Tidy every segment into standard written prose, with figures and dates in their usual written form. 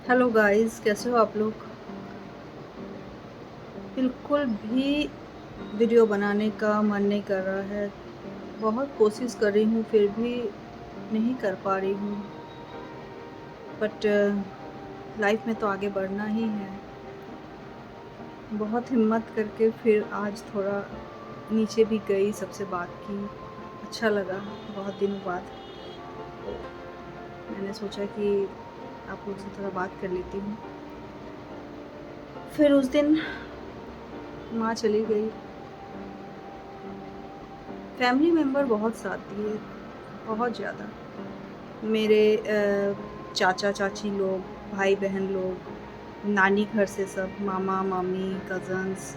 Hello guys, कैसे हो आप लोग? बिल्कुल भी वीडियो बनाने का मन नहीं कर रहा है। बहुत कोशिश कर रही हूँ फिर भी नहीं कर पा रही हूँ। बट लाइफ में तो आगे बढ़ना ही है। बहुत हिम्मत करके फिर आज थोड़ा नीचे भी गई, सबसे बात की। अच्छा लगा बहुत दिनों बाद। तो मैंने सोचा कि आप लोग से थोड़ा बात कर लेती हूँ। फिर उस दिन माँ चली गई। फैमिली मेंबर बहुत साथ दिए, बहुत ज़्यादा। मेरे चाचा-चाची लोग, भाई-बहन लोग, नानी घर से सब, मामा-मामी, कज़न्स,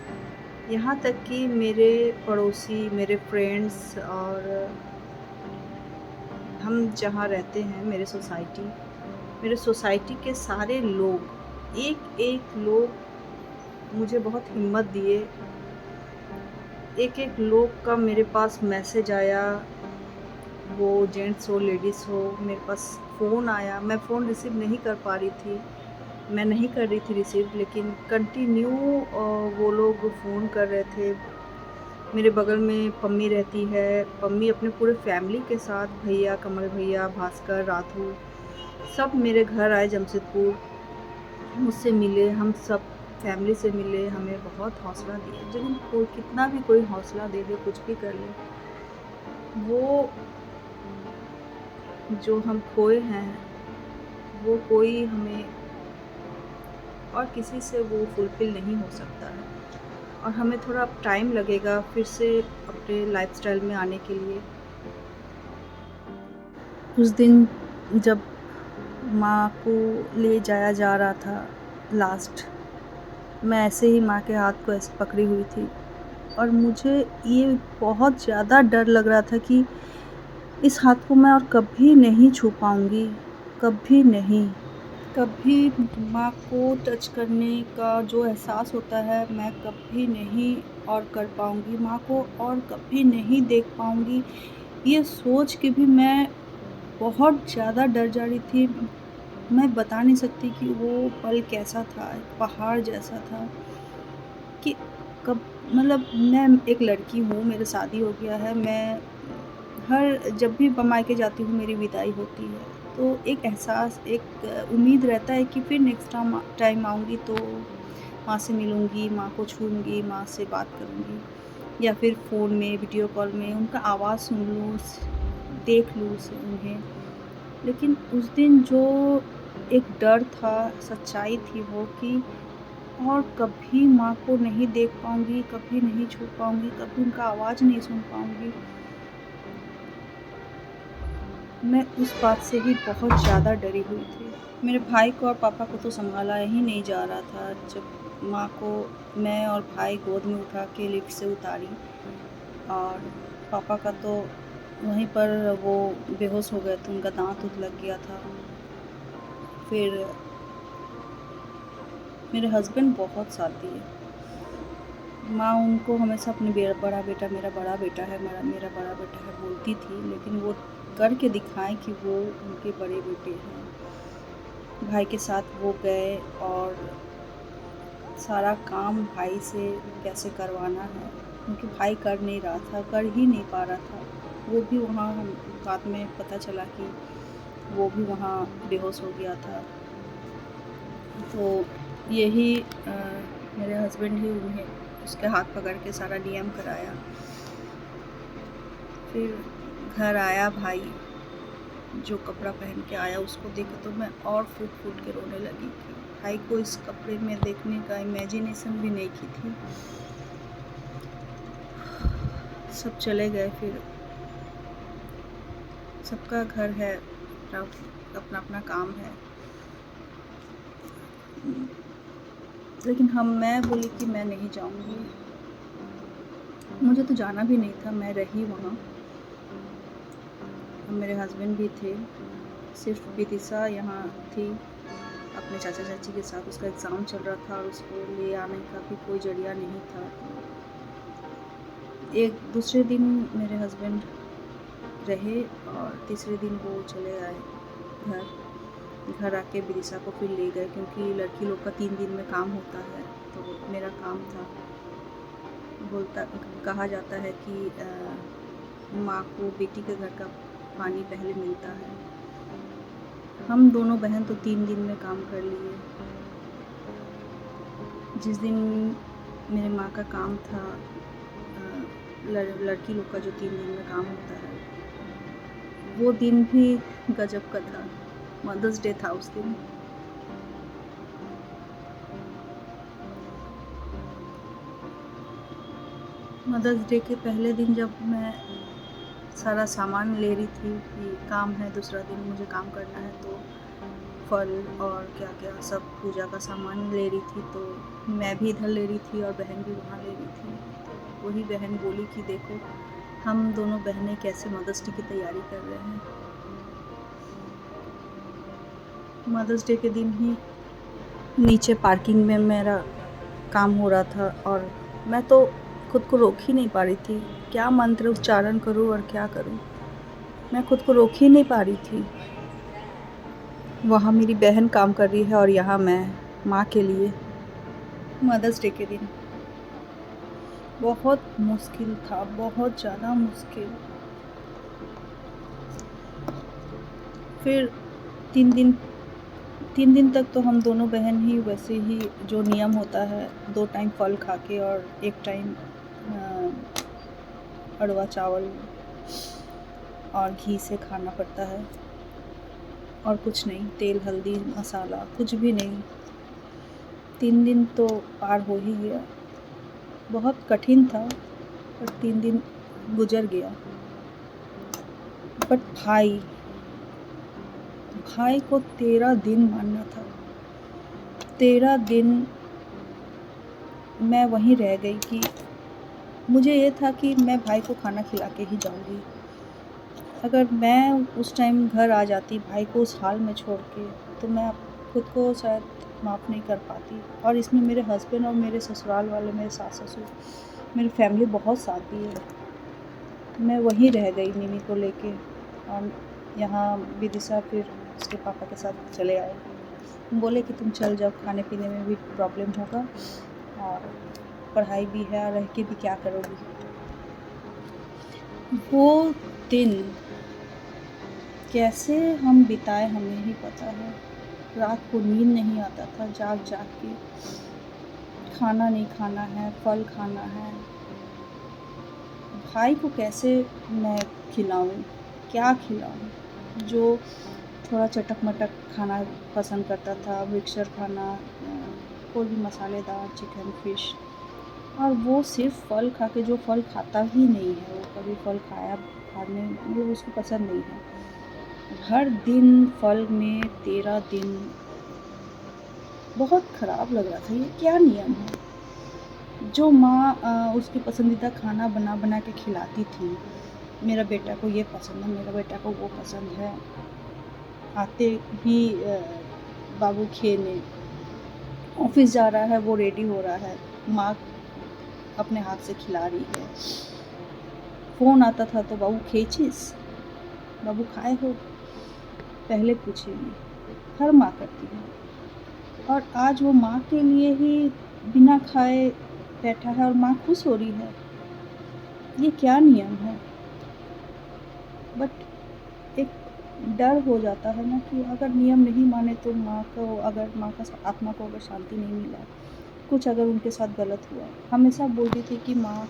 यहाँ तक कि मेरे पड़ोसी, मेरे फ्रेंड्स और हम जहाँ रहते हैं, मेरे सोसाइटी के सारे लोग, एक-एक लोग मुझे बहुत हिम्मत दिए। एक-एक लोग का मेरे पास मैसेज आया, वो जेंट्स हो, लेडीज़ हो, मेरे पास फ़ोन आया। मैं फ़ोन रिसीव नहीं कर पा रही थी। मैं नहीं कर रही थी रिसीव, लेकिन कंटिन्यू वो लोग फ़ोन कर रहे थे। मेरे बगल में पम्मी रहती है। पम्मी अपने पूरे फैमिली के साथ, भैया, कमल भैया, भास्कर, राधु, सब मेरे घर आए जमशेदपुर। मुझसे मिले, हम सब फैमिली से मिले, हमें बहुत हौसला दिए। लेकिन कोई कितना भी कोई हौसला दे दे, कुछ भी कर ले, वो जो हम खोए हैं, वो कोई हमें और किसी से वो फुलफ़िल नहीं हो सकता है। और हमें थोड़ा टाइम लगेगा फिर से अपने लाइफ़स्टाइल में आने के लिए। उस दिन जब माँ को ले जाया जा रहा था लास्ट, मैं ऐसे ही माँ के हाथ को ऐसे पकड़ी हुई थी और मुझे ये बहुत ज़्यादा डर लग रहा था कि इस हाथ को मैं और कभी नहीं छू पाऊँगी, कभी नहीं। कभी माँ को टच करने का जो एहसास होता है, मैं कभी नहीं और कर पाऊँगी, माँ को और कभी नहीं देख पाऊँगी। ये सोच के भी मैं बहुत ज़्यादा डर जा रही थी। मैं बता नहीं सकती कि वो पल कैसा था, एक पहाड़ जैसा था कि कब मतलब मैं एक लड़की हूँ, मेरी शादी हो गया है, मैं हर जब भी मायके जाती हूँ मेरी विदाई होती है, तो एक एहसास, एक उम्मीद रहता है कि फिर नेक्स्ट टाइम आऊँगी तो माँ से मिलूँगी, माँ को छूऊँगी, माँ से बात करूँगी या फिर फ़ोन में, वीडियो कॉल में उनका आवाज़ सुन लूँ, देख लूँ उसे उन्हें। लेकिन उस दिन जो एक डर था, सच्चाई थी वो कि और कभी माँ को नहीं देख पाऊँगी, कभी नहीं छू पाऊँगी, कभी उनका आवाज़ नहीं सुन पाऊँगी। मैं उस बात से ही बहुत ज़्यादा डरी हुई थी। मेरे भाई को और पापा को तो सँभाला ही नहीं जा रहा था। जब माँ को मैं और भाई गोद में उठा के लिफ्ट से उतारी और पापा का तो वहीं पर वो बेहोश हो गए थे, उनका दाँत-वाँत लग गया था। फिर मेरे हस्बैंड बहुत साथ दिए। माँ उनको हमेशा अपने बड़ा बेटा मेरा बड़ा बेटा है, मेरा बड़ा बेटा है बोलती थी, लेकिन वो करके दिखाएँ कि वो उनके बड़े बेटे हैं। भाई के साथ वो गए और सारा काम भाई से कैसे करवाना है, क्योंकि भाई कर नहीं रहा था, कर ही नहीं पा रहा था। वो भी वहाँ हम बाद में पता चला कि वो भी वहाँ बेहोश हो गया था। तो यही मेरे हस्बैंड ही उन्हें उसके हाथ पकड़ के सारा नियम कराया। फिर घर आया भाई, जो कपड़ा पहन के आया उसको देख के तो मैं और फूट-फूट के रोने लगी कि भाई को इस कपड़े में देखने का इमेजिनेशन भी नहीं की थी। सब चले गए फिर, सबका घर है, अपना-अपना काम है। लेकिन मैं बोली कि मैं नहीं जाऊँगी। मुझे तो जाना भी नहीं था, मैं रही वहाँ। मेरे हस्बैंड भी थे, सिर्फ़ विदिशा यहाँ थी अपने चाचा-चाची के साथ। उसका एग्ज़ाम चल रहा था और उसको ले आने का भी कोई ज़रिया नहीं था। एक दूसरे दिन मेरे हस्बैंड रहे और तीसरे दिन वो चले आए घर। घर आके विदिशा को फिर ले गए, क्योंकि लड़की लोग का 3 दिन में काम होता है। तो मेरा काम था, कहा जाता है कि माँ को बेटी के घर का पानी पहले मिलता है। हम दोनों बहन तो 3 दिन में काम कर लिए। जिस दिन मेरे माँ का काम था, लड़की लोग का जो 3 दिन में काम होता है, वो दिन भी गजब का था। मदर्स डे था उस दिन। मदर्स डे के पहले दिन जब मैं सारा सामान ले रही थी कि काम है, दूसरा दिन मुझे काम करना है, तो फल और क्या क्या सब पूजा का सामान ले रही थी, तो मैं भी इधर ले रही थी और बहन भी वहाँ ले रही थी। तो वही बहन बोली कि देखो हम दोनों बहनें कैसे मदर्स डे की तैयारी कर रहे हैं। मदर्स डे के दिन ही नीचे पार्किंग में मेरा काम हो रहा था और मैं तो खुद को रोक ही नहीं पा रही थी। क्या मंत्र उच्चारण करूं और क्या करूं, मैं खुद को रोक ही नहीं पा रही थी। वहाँ मेरी बहन काम कर रही है और यहाँ मैं माँ के लिए। मदर्स डे के दिन बहुत मुश्किल था, बहुत ज़्यादा मुश्किल। फिर 3 दिन तक तो हम दोनों बहन ही वैसे ही, जो नियम होता है 2 टाइम फल खा के और 1 टाइम अरवा चावल और घी से खाना पड़ता है, और कुछ नहीं, तेल हल्दी मसाला कुछ भी नहीं। 3 दिन तो पार हो ही गया। बहुत कठिन था पर 3 दिन गुजर गया। बट भाई को 13 दिन मानना था। 13 दिन मैं वहीं रह गई कि मुझे ये था कि मैं भाई को खाना खिला के ही जाऊंगी। अगर मैं उस टाइम घर आ जाती भाई को उस हाल में छोड़ के, तो मैं खुद को शायद माफ़ नहीं कर पाती। और इसमें मेरे हस्बैंड और मेरे ससुराल वाले, मेरे सास ससुर, मेरी फैमिली बहुत साथ दी है। मैं वहीं रह गई मिमी को लेके, और यहाँ विदिशा फिर उसके पापा के साथ चले आए। बोले कि तुम चल जाओ, खाने पीने में भी प्रॉब्लम होगा और पढ़ाई भी है, रह के भी क्या करोगी। वो दिन कैसे हम बिताए हमें ही पता है। रात को नींद नहीं आता था, जाग जाग के खाना नहीं खाना है, फल खाना है। भाई को कैसे मैं खिलाऊं, क्या खिलाऊं। जो थोड़ा चटक मटक खाना पसंद करता था, मिक्सचर खाना, कोई भी मसालेदार चिकन फिश, और वो सिर्फ फल खा के, जो फल खाता ही नहीं है, वो कभी फल खाने मतलब उसको पसंद नहीं है। हर दिन फल में 13 दिन, बहुत ख़राब लग रहा था। ये क्या नियम है। जो माँ उसकी पसंदीदा खाना बना बना के खिलाती थी, मेरा बेटा को ये पसंद है, मेरा बेटा को वो पसंद है, आते ही बाबू खेने, ऑफिस जा रहा है, वो रेडी हो रहा है, माँ अपने हाथ से खिला रही है। फ़ोन आता था तो बाबू खेचिस, बाबू खाए हो, पहले पूछेगी। हर माँ करती है। और आज वो माँ के लिए ही बिना खाए बैठा है और माँ खुश हो रही है। ये क्या नियम है। बट एक डर हो जाता है ना कि अगर नियम नहीं माने तो माँ को, अगर माँ का आत्मा को अगर शांति नहीं मिला, कुछ अगर उनके साथ गलत हुआ। हमेशा बोलती थी कि माँ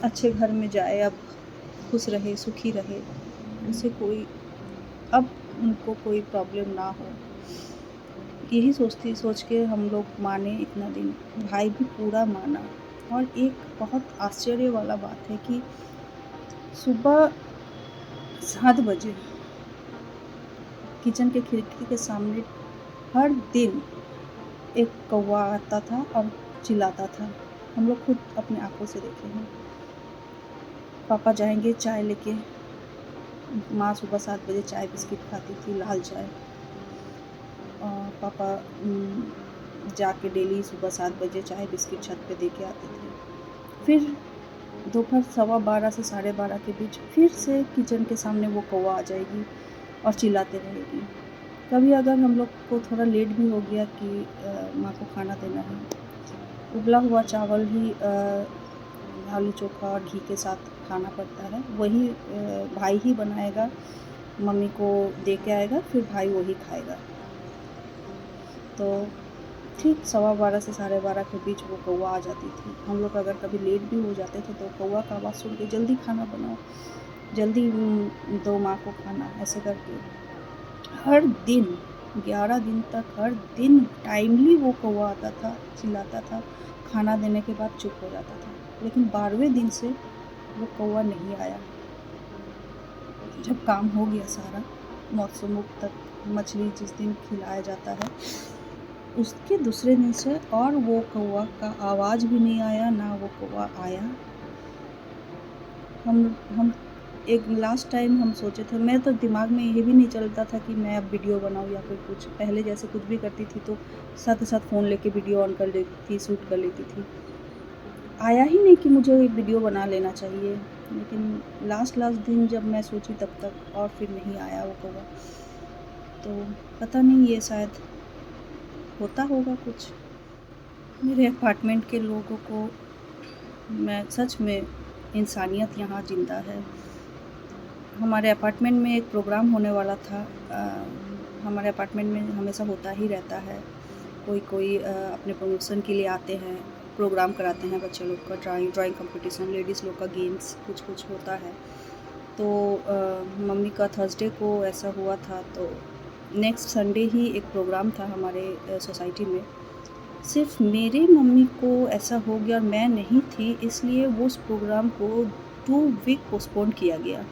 अच्छे घर में जाए, अब खुश रहे, सुखी रहे, उसे कोई, अब उनको कोई प्रॉब्लम ना हो। यही सोच के हम लोग माने इतना दिन। भाई भी पूरा माना। और एक बहुत आश्चर्य वाला बात है कि सुबह 7 बजे किचन के खिड़की के सामने हर दिन एक कौवा आता था और चिल्लाता था। हम लोग खुद अपने आंखों से देखे हैं। पापा जाएंगे चाय लेके, माँ सुबह 7 बजे चाय बिस्किट खाती थी, लाल चाय। और पापा जाके डेली सुबह 7 बजे चाय बिस्किट छत पे दे के आते थे। फिर दोपहर 12:15 से 12:30 के बीच फिर से किचन के सामने वो कौवा आ जाएगी और चिल्लाते रहेगी। कभी अगर हम लोग को थोड़ा लेट भी हो गया कि माँ को खाना देना है, उबला हुआ चावल ही आलू चोखा और घी के साथ खाना पड़ता है। वही भाई ही बनाएगा, मम्मी को दे के आएगा, फिर भाई वही खाएगा। तो ठीक 12:15 से 12:30 के बीच वो कौवा आ जाती थी। हम लोग अगर कभी लेट भी हो जाते थे तो कौवा का आवाज़ सुन के जल्दी खाना बनाओ, जल्दी दो माँ को खाना, ऐसे करके हर दिन 11 दिन तक हर दिन टाइमली वो कौवा आता था, चिल्लाता था, खाना देने के बाद चुप हो जाता था। लेकिन 12वें दिन से वो कौवा नहीं आया। जब काम हो गया सारा, मौसम तक मछली जिस दिन खिलाया जाता है, उसके दूसरे दिन से और वो कौवा का आवाज़ भी नहीं आया, ना वो कौवा आया। हम एक लास्ट टाइम हम सोचे थे, मैं तो दिमाग में ये भी नहीं चलता था कि मैं अब वीडियो बनाऊँ या फिर कुछ। पहले जैसे कुछ भी करती थी तो साथ ही साथ फ़ोन लेके वीडियो ऑन कर लेती थी, शूट कर लेती थी। आया ही नहीं कि मुझे वीडियो बना लेना चाहिए। लेकिन लास्ट दिन जब मैं सोची तब तक और फिर नहीं आया वो कौवा। तो पता नहीं, ये शायद होता होगा कुछ। मेरे अपार्टमेंट के लोगों को मैं सच में, इंसानियत यहाँ ज़िंदा है। हमारे अपार्टमेंट में एक प्रोग्राम होने वाला था। हमारे अपार्टमेंट में हमेशा होता ही रहता है, कोई अपने प्रमोशन के लिए आते हैं, प्रोग्राम कराते हैं बच्चे लोग का, ड्राइंग कंपटीशन, लेडीज़ लोग का गेम्स कुछ होता है। तो मम्मी का थर्सडे को ऐसा हुआ था, तो नेक्स्ट संडे ही एक प्रोग्राम था हमारे सोसाइटी में। सिर्फ मेरे मम्मी को ऐसा हो गया और मैं नहीं थी, इसलिए वो उस प्रोग्राम को 2 वीक पोस्टपोन किया गया।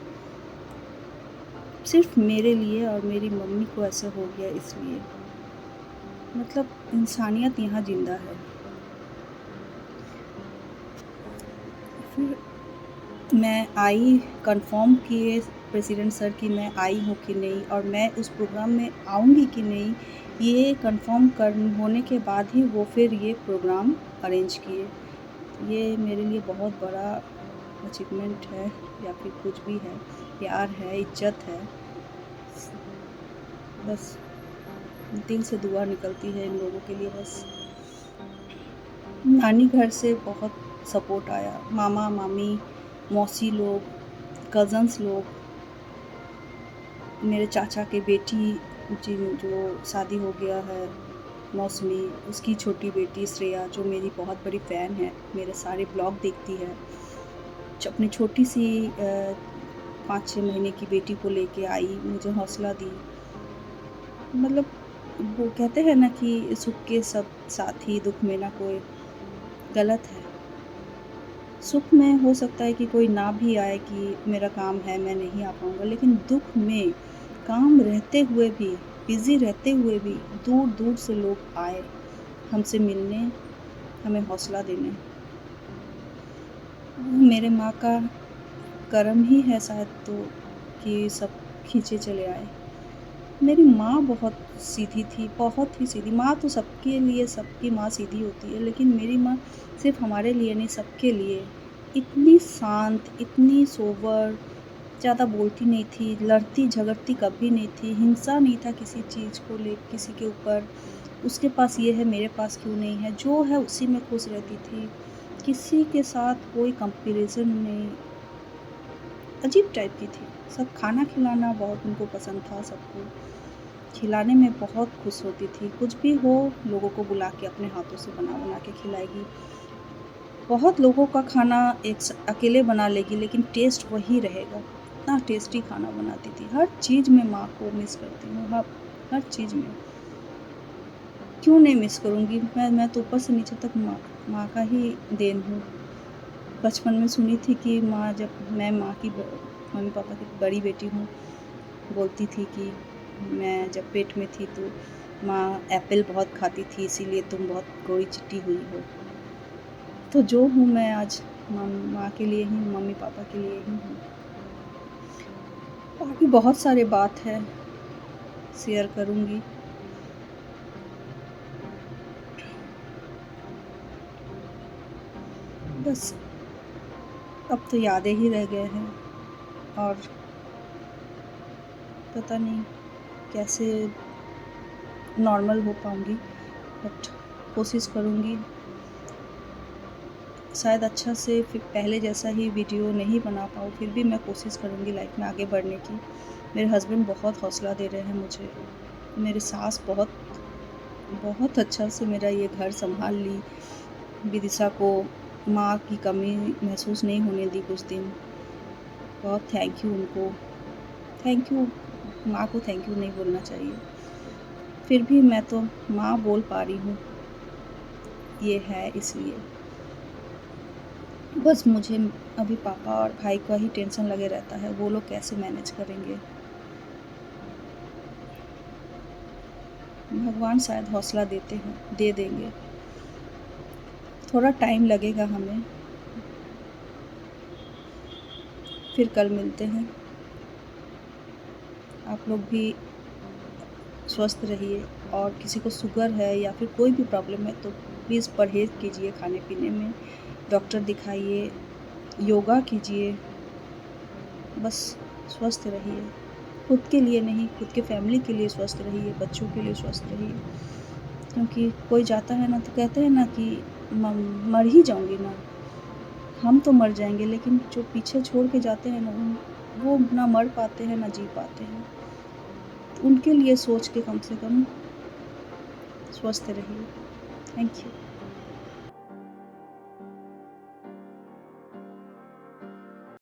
सिर्फ मेरे लिए और मेरी मम्मी को ऐसा हो गया इसलिए। मतलब इंसानियत यहाँ ज़िंदा है। फिर मैं आई, कंफर्म किए प्रेसिडेंट सर कि मैं आई हूँ कि नहीं और मैं उस प्रोग्राम में आऊँगी कि नहीं, ये कंफर्म होने के बाद ही वो फिर ये प्रोग्राम अरेंज किए। ये मेरे लिए बहुत बड़ा अचीवमेंट है या फिर कुछ भी है, प्यार है, इज्जत है। बस दिल से दुआ निकलती है इन लोगों के लिए बस। नानी घर से बहुत सपोर्ट आया, मामा मामी, मौसी लोग, कज़न्स लोग, मेरे चाचा के बेटी जो शादी हो गया है, मौसमी, उसकी छोटी बेटी श्रेया जो मेरी बहुत बड़ी फ़ैन है, मेरे सारे ब्लॉग देखती है, अपनी छोटी सी 5-6 महीने की बेटी को लेके आई, मुझे हौसला दी। मतलब वो कहते हैं ना कि सुख के सब साथी, दुख में ना कोई। गलत है। सुख में हो सकता है कि कोई ना भी आए कि मेरा काम है, मैं नहीं आ पाऊँगा, लेकिन दुख में काम रहते हुए भी, बिज़ी रहते हुए भी दूर-दूर से लोग आए हमसे मिलने, हमें हौसला देने। मेरे माँ का कर्म ही है शायद, तो कि सब खींचे चले आए। मेरी माँ बहुत सीधी थी, बहुत ही सीधी। माँ तो सबके लिए, सबकी माँ सीधी होती है, लेकिन मेरी माँ सिर्फ़ हमारे लिए नहीं, सबके लिए इतनी शांत, इतनी सोबर, ज़्यादा बोलती नहीं थी, लड़ती झगड़ती कभी नहीं थी, हिंसा नहीं था किसी चीज़ को ले किसी के ऊपर। उसके पास ये है, मेरे पास क्यों नहीं है, जो है उसी में खुश रहती थी। किसी के साथ कोई कंपैरिज़न नहीं, अजीब टाइप की थी। सब खाना खिलाना बहुत उनको पसंद था, सबको खिलाने में बहुत खुश होती थी। कुछ भी हो, लोगों को बुला के अपने हाथों से बना-बना के खिलाएगी। बहुत लोगों का खाना अकेले बना लेगी, लेकिन टेस्ट वही रहेगा। इतना टेस्टी खाना बनाती थी। हर चीज़ में माँ को मिस करती हूँ, हर चीज़ में। क्यों नहीं मिस करूँगी? मैं तो ऊपर से नीचे तक माँ का ही देन हूँ। बचपन में सुनी थी कि मैं माँ की मम्मी-पापा की बड़ी बेटी हूँ। बोलती थी कि मैं जब पेट में थी तो माँ एप्पल बहुत खाती थी, इसीलिए तुम बहुत गोरी-चिट्टी हुई हो। तो जो हूँ मैं आज माँ के लिए ही, मम्मी-पापा के लिए ही हूँ। बाकी बहुत सारे बात है, शेयर करूँगी। बस अब तो यादें ही रह गए हैं और पता नहीं कैसे नॉर्मल हो पाऊँगी, बट कोशिश करूँगी। शायद अच्छा से फिर पहले जैसा ही वीडियो नहीं बना पाऊँ, फिर भी मैं कोशिश करूँगी लाइफ़ में आगे बढ़ने की। मेरे हस्बैंड बहुत हौसला दे रहे हैं मुझे। मेरी सास बहुत बहुत अच्छा से मेरा ये घर सँभाल ली। विदिशा को माँ की कमी महसूस नहीं होने दी कुछ दिन। बहुत थैंक यू उनको। थैंक यू, माँ को थैंक यू नहीं बोलना चाहिए। फिर भी मैं तो माँ बोल पा रही हूँ, ये है इसलिए। बस मुझे अभी पापा और भाई का ही टेंशन लगे रहता है, वो लोग कैसे मैनेज करेंगे। भगवान शायद हौसला देते हैं, दे देंगे। थोड़ा टाइम लगेगा हमें। फिर कल मिलते हैं। आप लोग भी स्वस्थ रहिए, और किसी को शुगर है या फिर कोई भी प्रॉब्लम है तो प्लीज़ परहेज़ कीजिए खाने-पीने में, डॉक्टर दिखाइए, योगा कीजिए, बस स्वस्थ रहिए। खुद के लिए नहीं, खुद के फैमिली के लिए स्वस्थ रहिए, बच्चों के लिए स्वस्थ रहिए। क्योंकि कोई जाता है ना तो कहते हैं ना कि म मर ही जाऊँगी ना, हम तो मर जाएँगे, लेकिन जो पीछे छोड़ के जाते हैं ना वो ना मर पाते हैं, ना जी पाते हैं। उनके लिए सोच के कम से कम स्वस्थ रहिए। Thank you.